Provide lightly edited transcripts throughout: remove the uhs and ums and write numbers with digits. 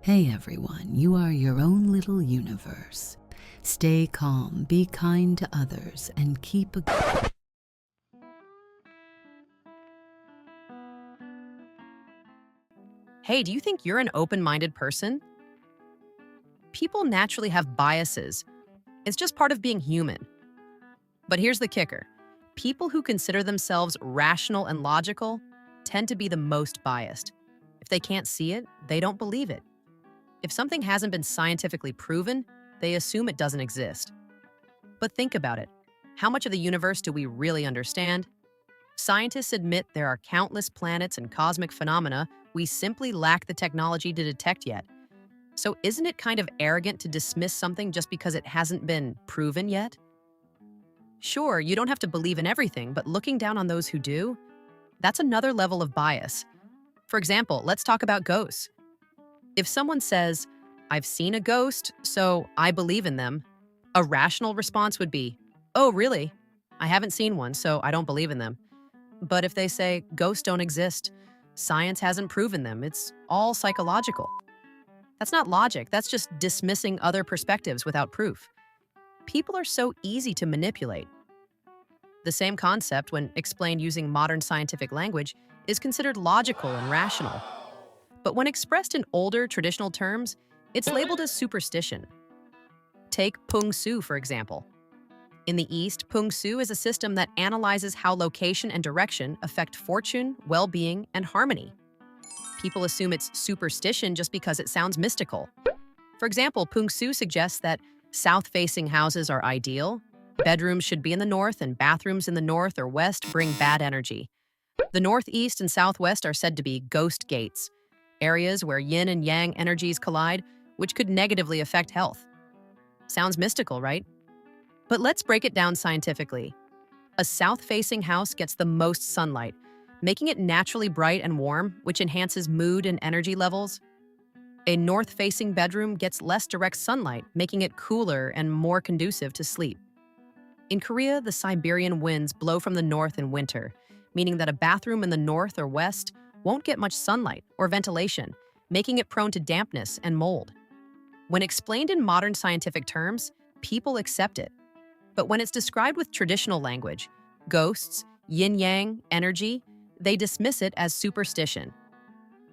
Hey everyone, you are your own little universe. Stay calm, be kind to others, and keep a... Hey, do you think you're an open-minded person? People naturally have biases. It's just part of being human. But here's the kicker. People who consider themselves rational and logical tend to be the most biased. If they can't see it, they don't believe it. If something hasn't been scientifically proven, they assume it doesn't exist. But think about it. How much of the universe do we really understand? Scientists admit there are countless planets and cosmic phenomena we simply lack the technology to detect yet. So isn't it kind of arrogant to dismiss something just because it hasn't been proven yet? Sure, you don't have to believe in everything, but looking down on those who do, that's another level of bias. For example, let's talk about ghosts. If someone says, "I've seen a ghost, so I believe in them," a rational response would be, "Oh, really? I haven't seen one, so I don't believe in them." But if they say, "Ghosts don't exist, science hasn't proven them, it's all psychological," that's not logic, that's just dismissing other perspectives without proof. People are so easy to manipulate. The same concept, when explained using modern scientific language, is considered logical and rational. But when expressed in older, traditional terms, it's labeled as superstition. Take Pung Su, for example. In the East, Pung Su is a system that analyzes how location and direction affect fortune, well-being, and harmony. People assume it's superstition just because it sounds mystical. For example, Pung Su suggests that south-facing houses are ideal, bedrooms should be in the north, and bathrooms in the north or west bring bad energy. The northeast and southwest are said to be ghost gates, areas where yin and yang energies collide, which could negatively affect health. Sounds mystical, right? But let's break it down scientifically. A south-facing house gets the most sunlight, making it naturally bright and warm, which enhances mood and energy levels. A north-facing bedroom gets less direct sunlight, making it cooler and more conducive to sleep. In Korea, the Siberian winds blow from the north in winter, meaning that a bathroom in the north or west won't get much sunlight or ventilation, making it prone to dampness and mold. When explained in modern scientific terms, people accept it. But when it's described with traditional language, ghosts, yin-yang, energy, they dismiss it as superstition.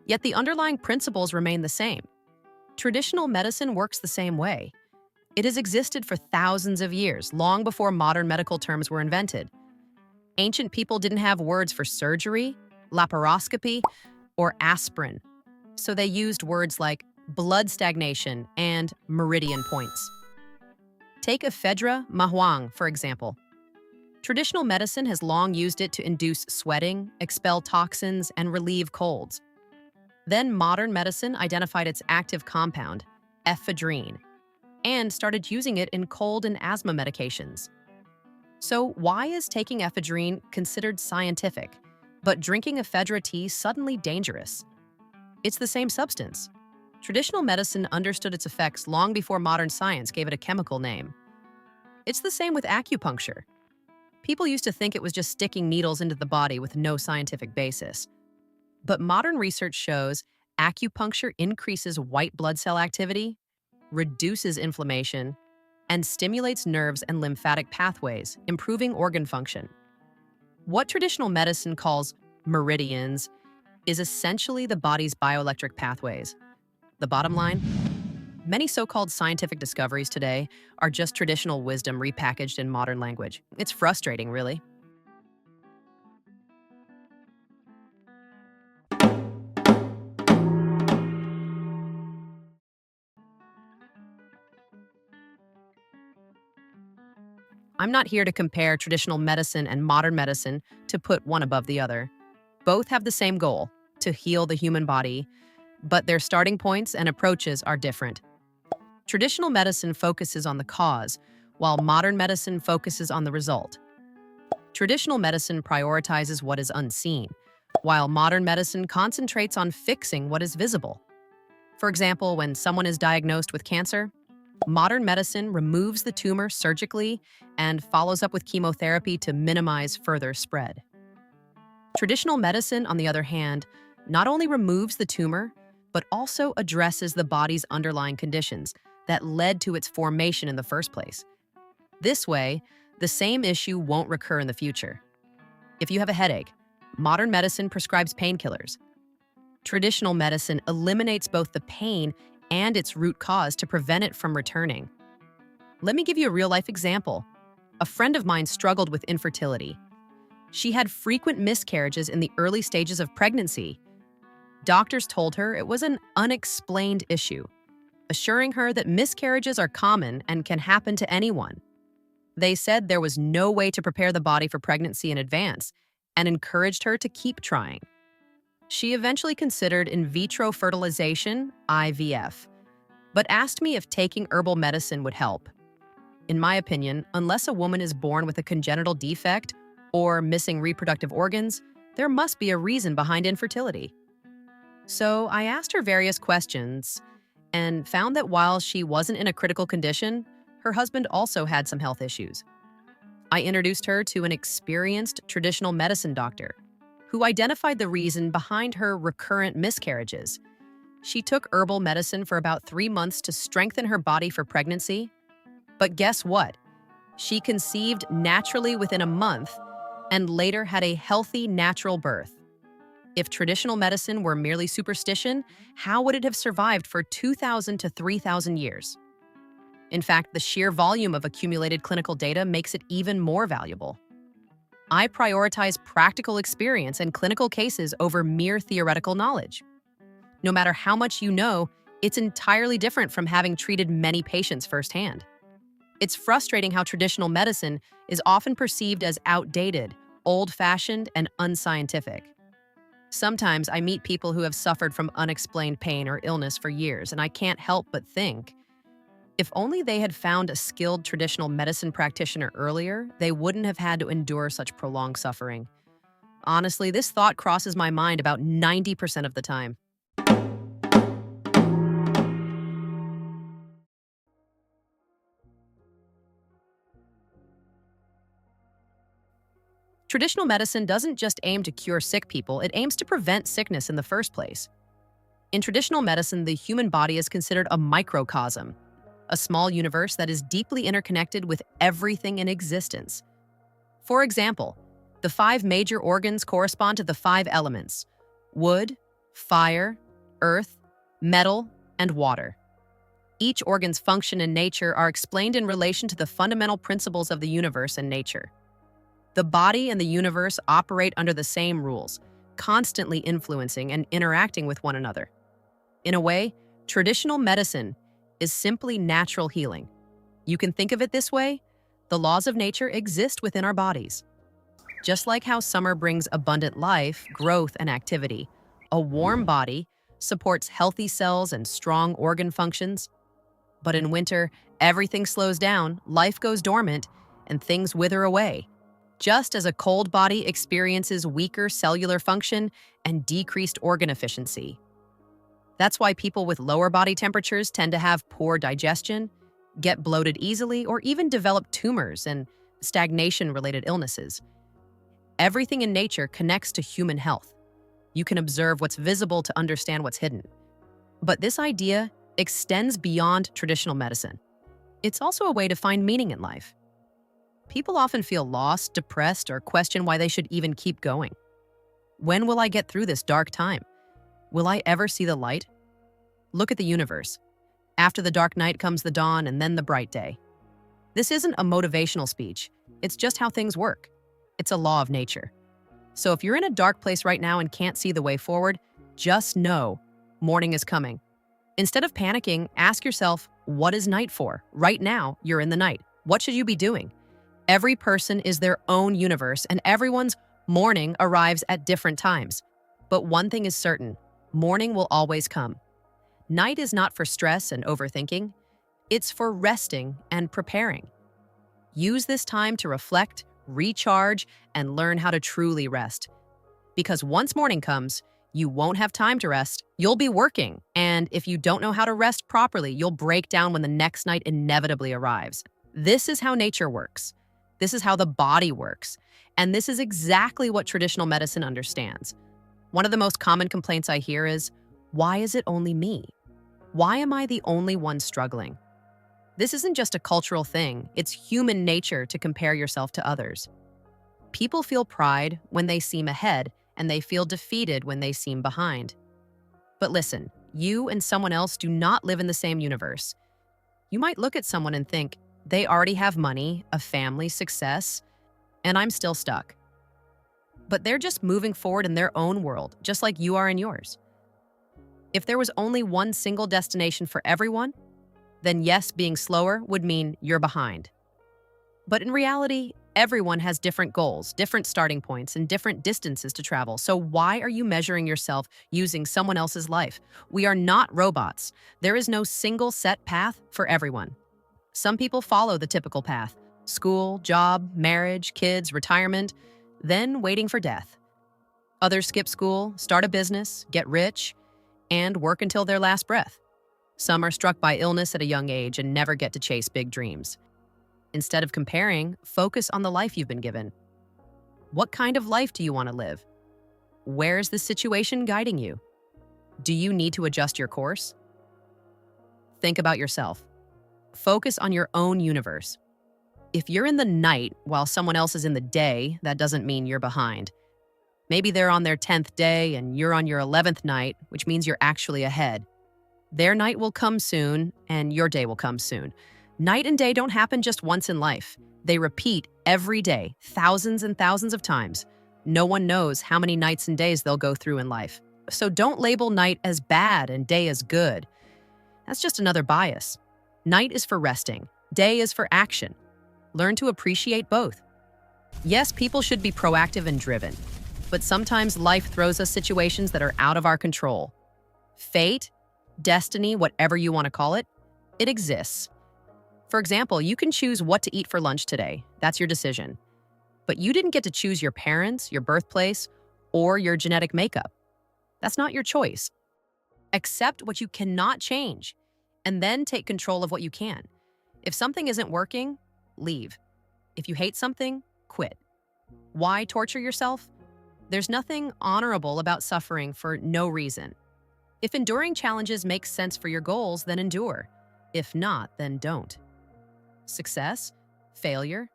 Yet the underlying principles remain the same. Traditional medicine works the same way. It has existed for thousands of years, long before modern medical terms were invented. Ancient people didn't have words for surgery, laparoscopy, or aspirin, so they used words like blood stagnation and meridian points. Take ephedra mahuang, for example. Traditional medicine has long used it to induce sweating, expel toxins, and relieve colds. Then modern medicine identified its active compound, ephedrine, and started using it in cold and asthma medications. So why is taking ephedrine considered scientific, but drinking ephedra tea suddenly dangerous? It's the same substance. Traditional medicine understood its effects long before modern science gave it a chemical name. It's the same with acupuncture. People used to think it was just sticking needles into the body with no scientific basis. But modern research shows acupuncture increases white blood cell activity, reduces inflammation, and stimulates nerves and lymphatic pathways, improving organ function. What traditional medicine calls meridians is essentially the body's bioelectric pathways. The bottom line? Many so-called scientific discoveries today are just traditional wisdom repackaged in modern language. It's frustrating, really. I'm not here to compare traditional medicine and modern medicine to put one above the other. Both have the same goal, to heal the human body, but their starting points and approaches are different. Traditional medicine focuses on the cause, while modern medicine focuses on the result. Traditional medicine prioritizes what is unseen, while modern medicine concentrates on fixing what is visible. For example, when someone is diagnosed with cancer, modern medicine removes the tumor surgically and follows up with chemotherapy to minimize further spread. Traditional medicine, on the other hand, not only removes the tumor, but also addresses the body's underlying conditions that led to its formation in the first place. This way, the same issue won't recur in the future. If you have a headache, modern medicine prescribes painkillers. Traditional medicine eliminates both the pain and its root cause to prevent it from returning. Let me give you a real-life example. A friend of mine struggled with infertility. She had frequent miscarriages in the early stages of pregnancy. Doctors told her it was an unexplained issue, assuring her that miscarriages are common and can happen to anyone. They said there was no way to prepare the body for pregnancy in advance and encouraged her to keep trying. She eventually considered in vitro fertilization, IVF, but asked me if taking herbal medicine would help. In my opinion, unless a woman is born with a congenital defect or missing reproductive organs, there must be a reason behind infertility. So I asked her various questions and found that while she wasn't in a critical condition, her husband also had some health issues. I introduced her to an experienced traditional medicine doctor who identified the reason behind her recurrent miscarriages. She took herbal medicine for about 3 months to strengthen her body for pregnancy. But guess what? She conceived naturally within a month and later had a healthy, natural birth. If traditional medicine were merely superstition, how would it have survived for 2,000 to 3,000 years? In fact, the sheer volume of accumulated clinical data makes it even more valuable. I prioritize practical experience and clinical cases over mere theoretical knowledge. No matter how much you know, it's entirely different from having treated many patients firsthand. It's frustrating how traditional medicine is often perceived as outdated, old-fashioned, and unscientific. Sometimes I meet people who have suffered from unexplained pain or illness for years, and I can't help but think, if only they had found a skilled traditional medicine practitioner earlier, they wouldn't have had to endure such prolonged suffering. Honestly, this thought crosses my mind about 90% of the time. Traditional medicine doesn't just aim to cure sick people, it aims to prevent sickness in the first place. In traditional medicine, the human body is considered a microcosm, a small universe that is deeply interconnected with everything in existence. For example, the 5 major organs correspond to the 5 elements: wood, fire, earth, metal, and water. Each organ's function and nature are explained in relation to the fundamental principles of the universe and nature. The body and the universe operate under the same rules, constantly influencing and interacting with one another. In a way, traditional medicine is simply natural healing. You can think of it this way: the laws of nature exist within our bodies. Just like how summer brings abundant life, growth, and activity, a warm body supports healthy cells and strong organ functions. But in winter, everything slows down, life goes dormant, and things wither away. Just as a cold body experiences weaker cellular function and decreased organ efficiency. That's why people with lower body temperatures tend to have poor digestion, get bloated easily, or even develop tumors and stagnation-related illnesses. Everything in nature connects to human health. You can observe what's visible to understand what's hidden. But this idea extends beyond traditional medicine. It's also a way to find meaning in life. People often feel lost, depressed, or question why they should even keep going. When will I get through this dark time? Will I ever see the light? Look at the universe. After the dark night comes the dawn and then the bright day. This isn't a motivational speech. It's just how things work. It's a law of nature. So if you're in a dark place right now and can't see the way forward, just know morning is coming. Instead of panicking, ask yourself, what is night for? Right now, you're in the night. What should you be doing? Every person is their own universe, and everyone's morning arrives at different times. But one thing is certain, morning will always come. Night is not for stress and overthinking. It's for resting and preparing. Use this time to reflect, recharge, and learn how to truly rest. Because once morning comes, you won't have time to rest. You'll be working, and if you don't know how to rest properly, you'll break down when the next night inevitably arrives. This is how nature works. This is how the body works. And this is exactly what traditional medicine understands. One of the most common complaints I hear is, Why is it only me? Why am I the only one struggling? This isn't just a cultural thing, it's human nature to compare yourself to others. People feel pride when they seem ahead, and they feel defeated when they seem behind. But listen, you and someone else do not live in the same universe. You might look at someone and think, they already have money, a family, success, and I'm still stuck. But they're just moving forward in their own world, just like you are in yours. If there was only one single destination for everyone, then yes, being slower would mean you're behind. But in reality, everyone has different goals, different starting points, and different distances to travel. So why are you measuring yourself using someone else's life? We are not robots. There is no single set path for everyone. Some people follow the typical path: school, job, marriage, kids, retirement, then waiting for death. Others skip school, start a business, get rich, and work until their last breath. Some are struck by illness at a young age and never get to chase big dreams. Instead of comparing, focus on the life you've been given. What kind of life do you want to live? Where is the situation guiding you? Do you need to adjust your course? Think about yourself. Focus on your own universe. If you're in the night while someone else is in the day, that doesn't mean you're behind. Maybe they're on their 10th day and you're on your 11th night, which means you're actually ahead. Their night will come soon and your day will come soon. Night and day don't happen just once in life. They repeat every day, thousands and thousands of times. No one knows how many nights and days they'll go through in life. So don't label night as bad and day as good. That's just another bias. Night is for resting. Day is for action. Learn to appreciate both. Yes, people should be proactive and driven, but sometimes life throws us situations that are out of our control. Fate, destiny, whatever you want to call it, it exists. For example, you can choose what to eat for lunch today. That's your decision. But you didn't get to choose your parents, your birthplace, or your genetic makeup. That's not your choice. Accept what you cannot change, and then take control of what you can. If something isn't working, leave. If you hate something, quit. Why torture yourself? There's nothing honorable about suffering for no reason. If enduring challenges make sense for your goals, then endure. If not, then don't. Success, failure,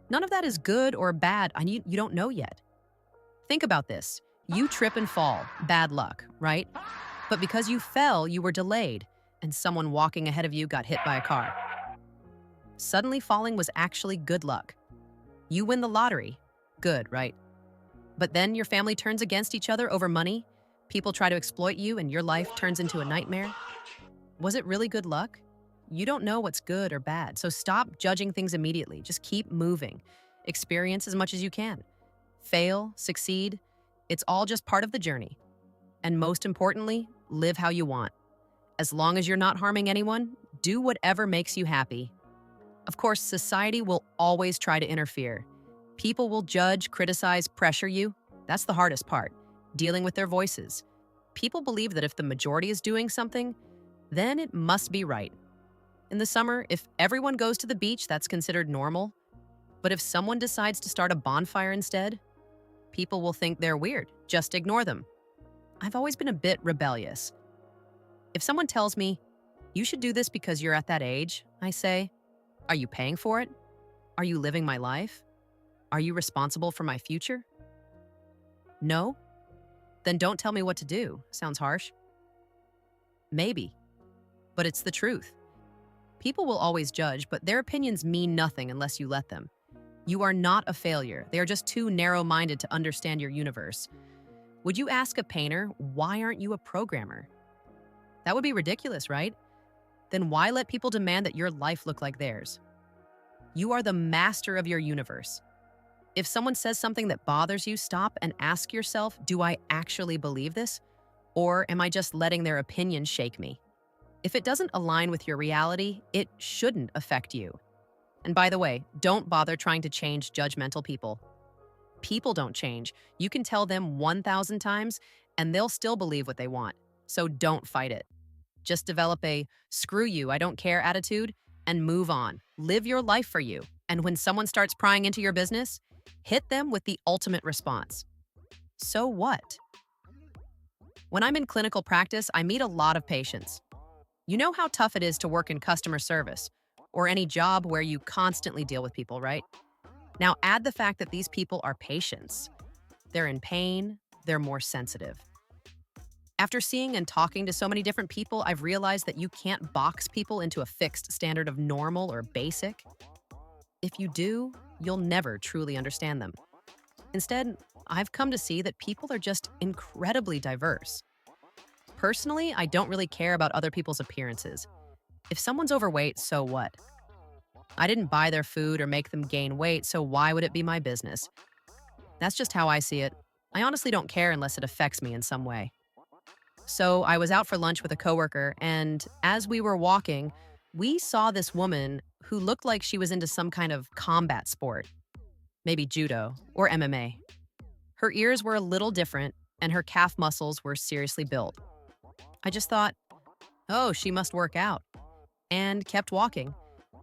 none of that is good or bad, and you don't know yet. Think about this. You trip and fall, bad luck, right? But because you fell, you were delayed, and someone walking ahead of you got hit by a car. Suddenly falling was actually good luck. You win the lottery. Good, right? But then your family turns against each other over money. People try to exploit you and your life turns into a nightmare. Was it really good luck? You don't know what's good or bad, so stop judging things immediately. Just keep moving. Experience as much as you can. Fail, succeed, it's all just part of the journey. And most importantly, live how you want. As long as you're not harming anyone, do whatever makes you happy. Of course, society will always try to interfere. People will judge, criticize, pressure you. That's the hardest part, dealing with their voices. People believe that if the majority is doing something, then it must be right. In the summer, if everyone goes to the beach, that's considered normal. But if someone decides to start a bonfire instead, people will think they're weird. Just ignore them. I've always been a bit rebellious. If someone tells me, you should do this because you're at that age, I say, are you paying for it? Are you living my life? Are you responsible for my future? No? Then don't tell me what to do. Sounds harsh. Maybe. But it's the truth. People will always judge, but their opinions mean nothing unless you let them. You are not a failure. They are just too narrow-minded to understand your universe. Would you ask a painter, why aren't you a programmer? That would be ridiculous, right? Then why let people demand that your life look like theirs? You are the master of your universe. If someone says something that bothers you, stop and ask yourself, do I actually believe this? Or am I just letting their opinion shake me? If it doesn't align with your reality, it shouldn't affect you. And by the way, don't bother trying to change judgmental people. People don't change. You can tell them 1,000 times, and they'll still believe what they want. So don't fight it. Just develop a screw you, I don't care attitude and move on. Live your life for you. And when someone starts prying into your business, hit them with the ultimate response. So what? When I'm in clinical practice, I meet a lot of patients. You know how tough it is to work in customer service or any job where you constantly deal with people, right? Now, add the fact that these people are patients. They're in pain, they're more sensitive. After seeing and talking to so many different people, I've realized that you can't box people into a fixed standard of normal or basic. If you do, you'll never truly understand them. Instead, I've come to see that people are just incredibly diverse. Personally, I don't really care about other people's appearances. If someone's overweight, so what? I didn't buy their food or make them gain weight, so why would it be my business? That's just how I see it. I honestly don't care unless it affects me in some way. So I was out for lunch with a coworker, and as we were walking, we saw this woman who looked like she was into some kind of combat sport, maybe judo or MMA. Her ears were a little different, and her calf muscles were seriously built. I just thought, oh, she must work out, and kept walking.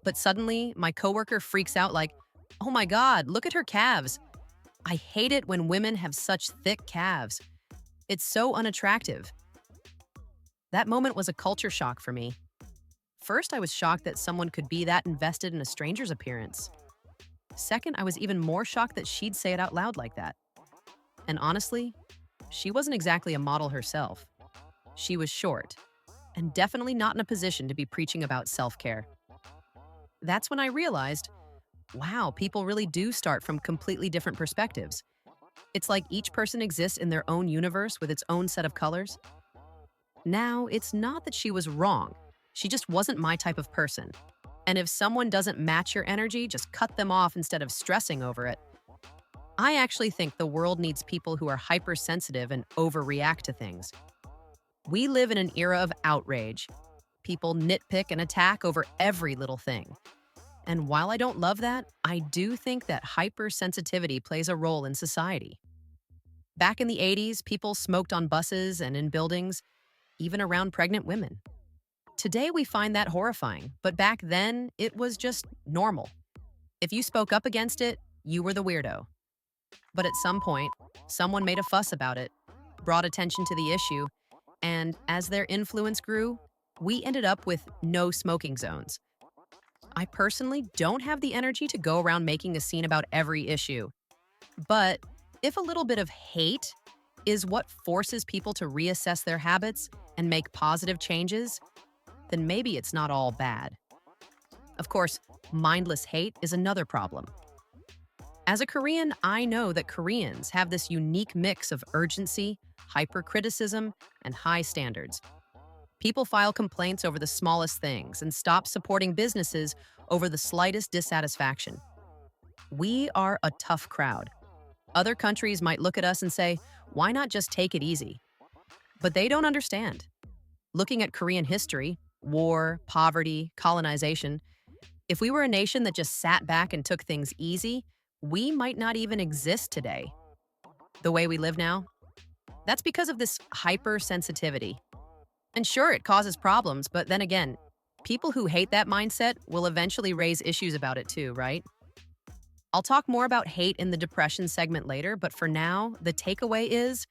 But suddenly, my coworker freaks out like, oh my God, look at her calves. I hate it when women have such thick calves. It's so unattractive. That moment was a culture shock for me. First, I was shocked that someone could be that invested in a stranger's appearance. Second, I was even more shocked that she'd say it out loud like that. And honestly, she wasn't exactly a model herself. She was short, and definitely not in a position to be preaching about self-care. That's when I realized, wow, people really do start from completely different perspectives. It's like each person exists in their own universe with its own set of colors. Now, it's not that she was wrong. She just wasn't my type of person. And if someone doesn't match your energy, just cut them off instead of stressing over it. I actually think the world needs people who are hypersensitive and overreact to things. We live in an era of outrage. People nitpick and attack over every little thing. And while I don't love that, I do think that hypersensitivity plays a role in society. Back in the 80s, people smoked on buses and in buildings, even around pregnant women. Today, we find that horrifying, but back then, it was just normal. If you spoke up against it, you were the weirdo. But at some point, someone made a fuss about it, brought attention to the issue, and as their influence grew, we ended up with no smoking zones. I personally don't have the energy to go around making a scene about every issue. But if a little bit of hate is what forces people to reassess their habits and make positive changes, then maybe it's not all bad. Of course, mindless hate is another problem. As a Korean, I know that Koreans have this unique mix of urgency, hypercriticism, and high standards. People file complaints over the smallest things and stop supporting businesses over the slightest dissatisfaction. We are a tough crowd. Other countries might look at us and say, why not just take it easy? But they don't understand. Looking at Korean history, war, poverty, colonization, if we were a nation that just sat back and took things easy, we might not even exist today. The way we live now, that's because of this hypersensitivity. And sure, it causes problems, but then again, people who hate that mindset will eventually raise issues about it too, right? I'll talk more about hate in the depression segment later, but for now, the takeaway is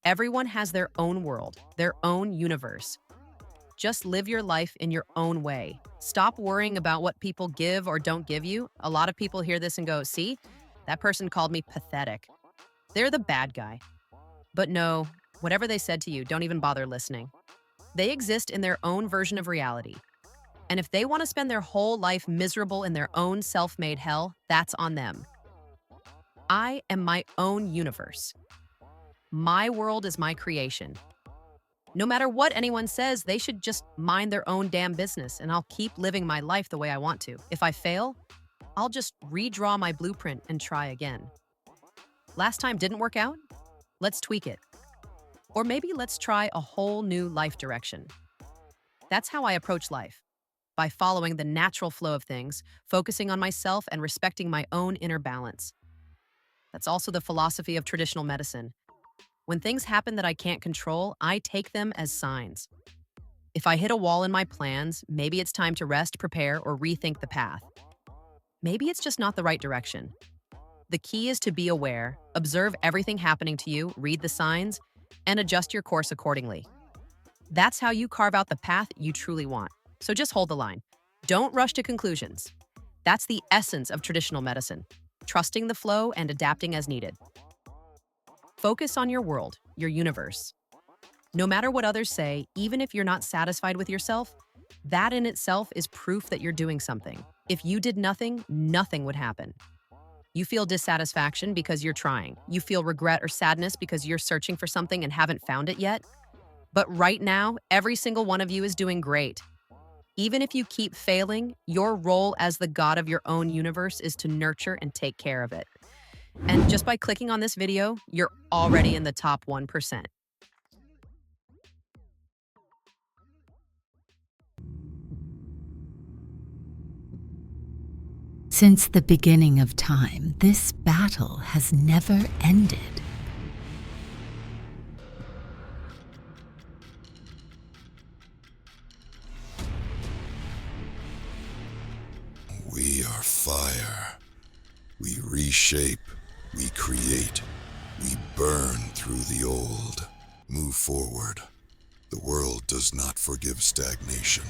everyone has their own world, their own universe. Just live your life in your own way. Stop worrying about what people give or don't give you. A lot of people hear this and go, see, that person called me pathetic. They're the bad guy. But no, whatever they said to you, don't even bother listening. They exist in their own version of reality. And if they want to spend their whole life miserable in their own self-made hell, that's on them. I am my own universe. My world is my creation. No matter what anyone says, they should just mind their own damn business, and I'll keep living my life the way I want to. If I fail, I'll just redraw my blueprint and try again. Last time didn't work out? Let's tweak it. Or maybe let's try a whole new life direction. That's how I approach life, by following the natural flow of things, focusing on myself and respecting my own inner balance. That's also the philosophy of traditional medicine. When things happen that I can't control, I take them as signs. If I hit a wall in my plans, maybe it's time to rest, prepare, or rethink the path. Maybe it's just not the right direction. The key is to be aware, observe everything happening to you, read the signs, and adjust your course accordingly. That's how you carve out the path you truly want. So just hold the line. Don't rush to conclusions. That's the essence of traditional medicine, trusting the flow and adapting as needed. Focus on your world, your universe. No matter what others say, even if you're not satisfied with yourself, that in itself is proof that you're doing something. If you did nothing, nothing would happen. You feel dissatisfaction because you're trying. You feel regret or sadness because you're searching for something and haven't found it yet. But right now, every single one of you is doing great. Even if you keep failing, your role as the god of your own universe is to nurture and take care of it. And just by clicking on this video, you're already in the top 1%. Since the beginning of time, this battle has never ended. We are fire. We reshape, we create, we burn through the old. Move forward. The world does not forgive stagnation.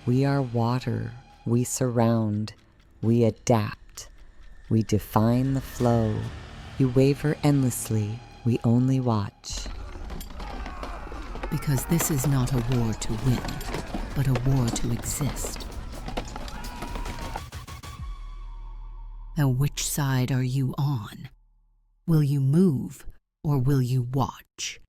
We are water. We surround. We adapt. We define the flow. You waver endlessly. We only watch. Because this is not a war to win, but a war to exist. Now, which side are you on? Will you move or will you watch?